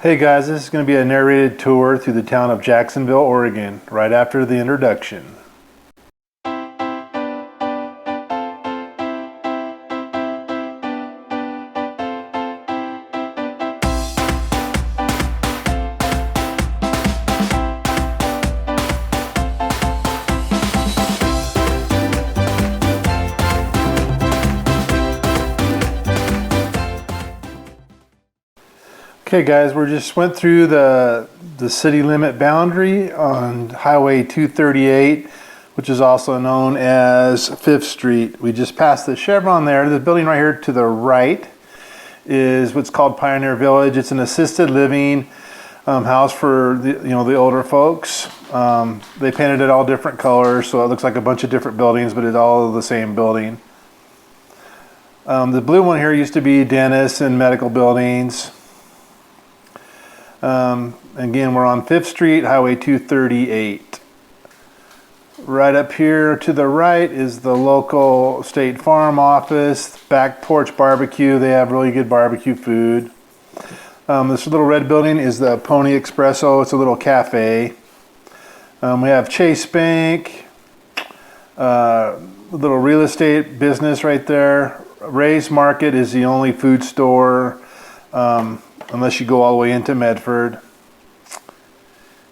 Hey guys, this is going to be a narrated tour through the town of Jacksonville, Oregon, right after the introduction. Okay guys, we just went through the city limit boundary on Highway 238, which is also known as 5th Street. We just passed the Chevron there. The building right here to the right is what's called Pioneer Village. It's an assisted living house for the older folks. They painted it all different colors, so it looks like a bunch of different buildings, but it's all the same building. The blue one here used to be dentists and medical buildings. Again, we're on 5th Street, Highway 238. Right up here to the right is the local State Farm office, Back Porch Barbecue. They have really good barbecue food. This little red building is the Pony Espresso. It's a little cafe. We have Chase Bank, a little real estate business right there. Ray's Market is the only food store, unless you go all the way into Medford.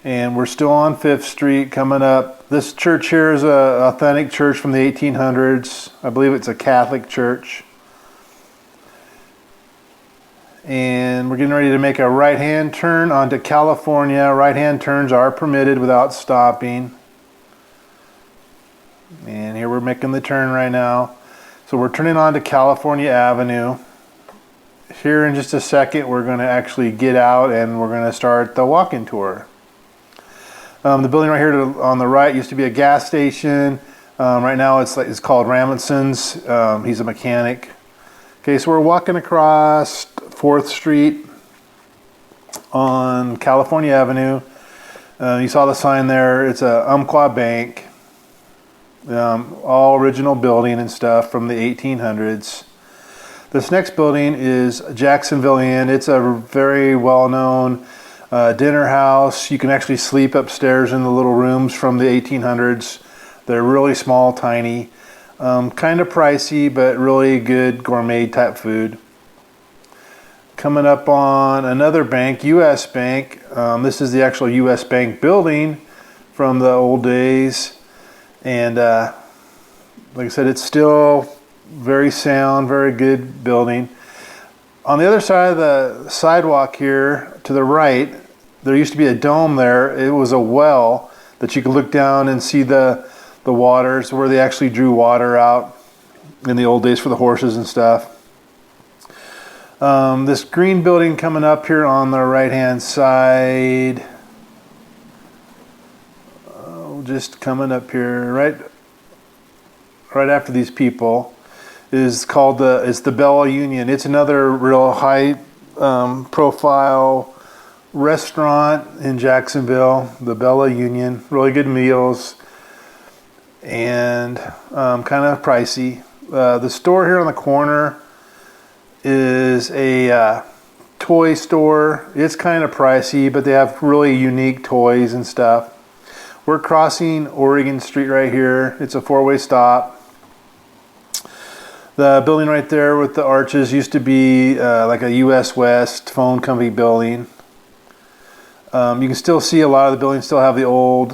And we're still on 5th Street coming up. This church here is an authentic church from the 1800s. I believe it's a Catholic church. And we're getting ready to make a right-hand turn onto California. Right-hand turns are permitted without stopping. And here we're making the turn right now. So we're turning onto California Avenue. Here in just a second, we're going to actually get out and we're going to start the walking tour. The building right here on the right used to be a gas station. Right now it's called Ramonson's. He's a mechanic. Okay, so we're walking across 4th Street on California Avenue. You saw the sign there. It's a Umpqua Bank. All original building and stuff from the 1800s. This next building is Jacksonville Inn. It's a very well-known dinner house. You can actually sleep upstairs in the little rooms from the 1800s. They're really small, tiny, kind of pricey, but really good gourmet type food. Coming up on another bank, U.S. Bank. This is the actual U.S. Bank building from the old days. And like I said, it's still very sound, very good building. On the other side of the sidewalk here to the right, there used to be a dome there. It was a well that you could look down and see the waters where they actually drew water out in the old days for the horses and stuff. This green building coming up here on the right hand side, just coming up here right after these people, is called the Belle Union. It's another real high profile restaurant in Jacksonville, the Belle Union. Really good meals and kind of pricey. The store here on the corner is a toy store. It's kind of pricey, but they have really unique toys and stuff. We're crossing Oregon Street right here. It's a 4-way stop. The building right there with the arches used to be like a US West phone company building. You can still see a lot of the buildings still have the old,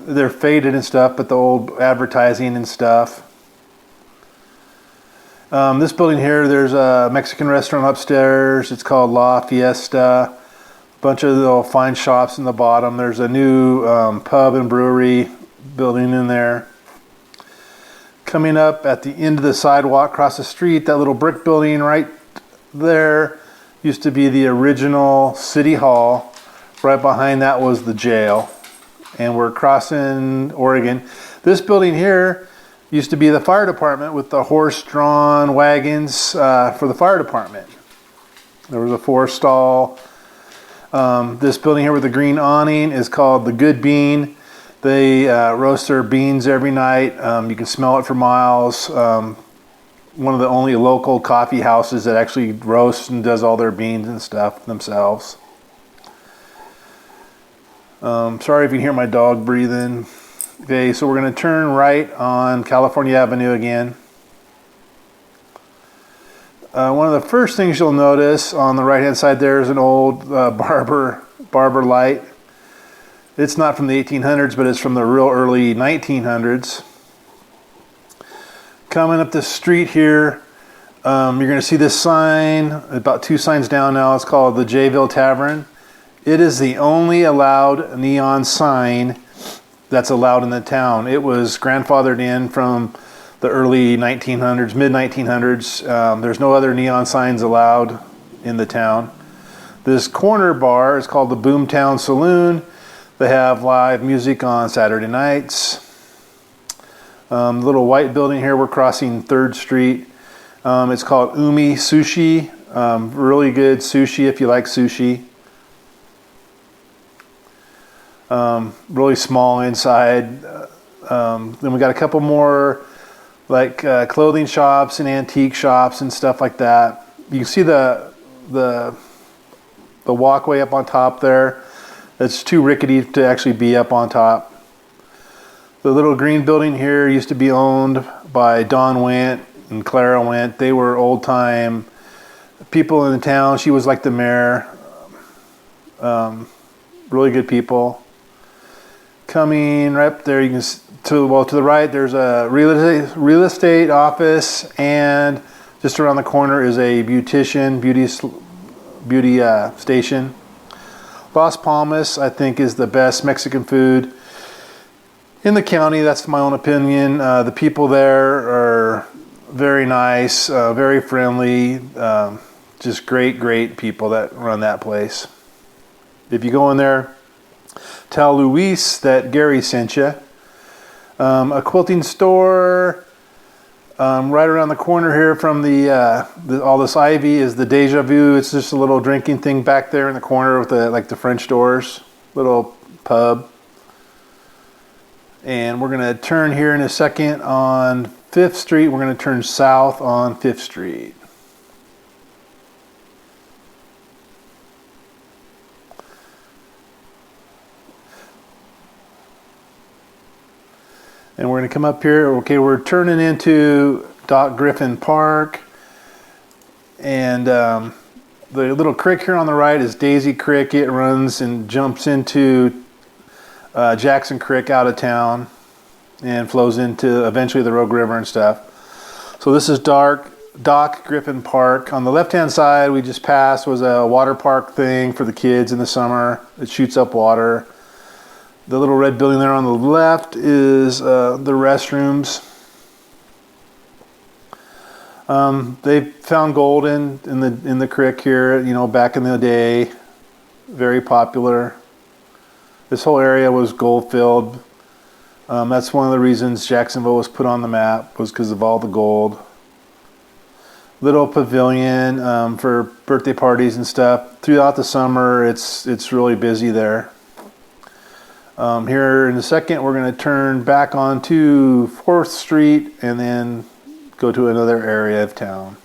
they're faded and stuff, but the old advertising and stuff. This building here, there's a Mexican restaurant upstairs. It's called La Fiesta. A bunch of little fine shops in the bottom. There's a new pub and brewery building in there. Coming up at the end of the sidewalk across the street, that little brick building right there used to be the original City Hall. Right behind that was the jail. And we're crossing Oregon. This building here used to be the fire department with the horse-drawn wagons for the fire department. There was a 4-stall. This building here with the green awning is called the Good Bean. They roast their beans every night. You can smell it for miles. One of the only local coffee houses that actually roasts and does all their beans and stuff themselves. Sorry if you hear my dog breathing. Okay, so we're going to turn right on California Avenue again. One of the first things you'll notice on the right hand side there is an old barber light. It's not from the 1800s, but it's from the real early 1900s. Coming up the street here, you're going to see this sign, about 2 signs down now. It's called the Belle Tavern. It is the only allowed neon sign that's allowed in the town. It was grandfathered in from the early 1900s, mid 1900s. There's no other neon signs allowed in the town. This corner bar is called the Boomtown Saloon. They have live music on Saturday nights. Little white building here, we're crossing 3rd Street. It's called Umi Sushi. Really good sushi if you like sushi. Really small inside. Then we got a couple more like clothing shops and antique shops and stuff like that. You can see the walkway up on top there. It's too rickety to actually be up on top. The little green building here used to be owned by Don Went and Clara Went. They were old time people in the town. She was like the mayor. Really good people. Coming right up there, you can to the right. There's a real estate office, and just around the corner is a beauty station. Las Palmas, I think, is the best Mexican food in the county. That's my own opinion. The people there are very nice, very friendly, just great people that run that place. If you go in there, tell Luis that Gary sent you. A quilting store right around the corner here from all this ivy is the Deja Vu. It's just a little drinking thing back there in the corner with the French doors, little pub. And we're going to turn here in a second on 5th Street. We're going to turn south on 5th Street. And we're going to come up here. Okay, we're turning into Doc Griffin Park. And the little creek here on the right is Daisy Creek. It runs and jumps into Jackson Creek out of town and flows into eventually the Rogue River and stuff. So this is Doc Griffin Park. On the left-hand side, we just passed was a water park thing for the kids in the summer. It shoots up water. The little red building there on the left is the restrooms. They found gold in the creek here, back in the day. Very popular. This whole area was gold filled. That's one of the reasons Jacksonville was put on the map, was because of all the gold. Little pavilion for birthday parties and stuff. Throughout the summer, it's really busy there. Here in a second, we're going to turn back onto 4th Street and then go to another area of town.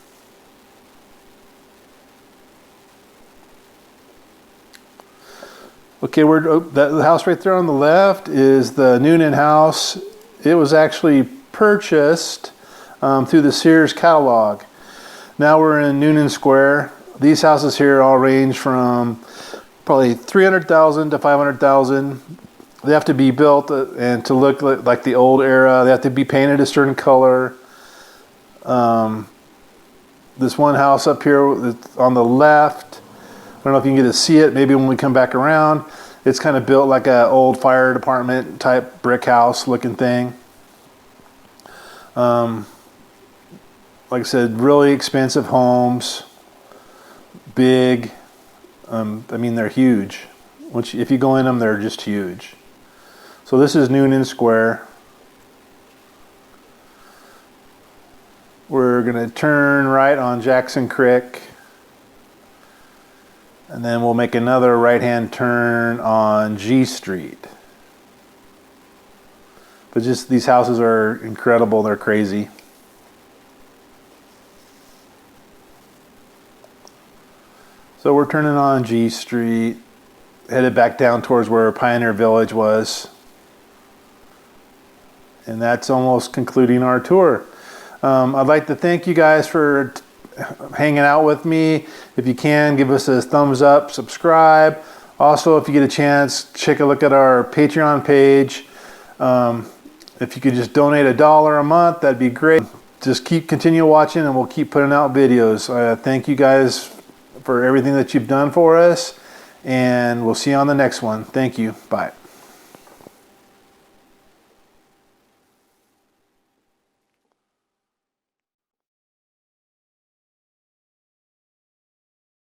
Okay, the house right there on the left is the Noonan House. It was actually purchased through the Sears catalog. Now we're in Noonan Square. These houses here all range from probably $300,000 to $500,000. They have to be built and to look like the old era. They have to be painted a certain color. This one house up here on the left, I don't know if you can get to see it. Maybe when we come back around, it's kind of built like an old fire department type brick house looking thing. Like I said, really expensive homes, big. They're huge. If you go in them, they're just huge. So this is Noonan Square. We're going to turn right on Jackson Creek. And then we'll make another right-hand turn on G Street. But just these houses are incredible. They're crazy. So we're turning on G Street. headed back down towards where Pioneer Village was. And that's almost concluding our tour. I'd like to thank you guys for hanging out with me. If you can, give us a thumbs up, subscribe. Also, if you get a chance, take a look at our Patreon page. If you could just donate $1 a month, that'd be great. Just continue watching and we'll keep putting out videos. Thank you guys for everything that you've done for us, and we'll see you on the next one. Thank you. Bye.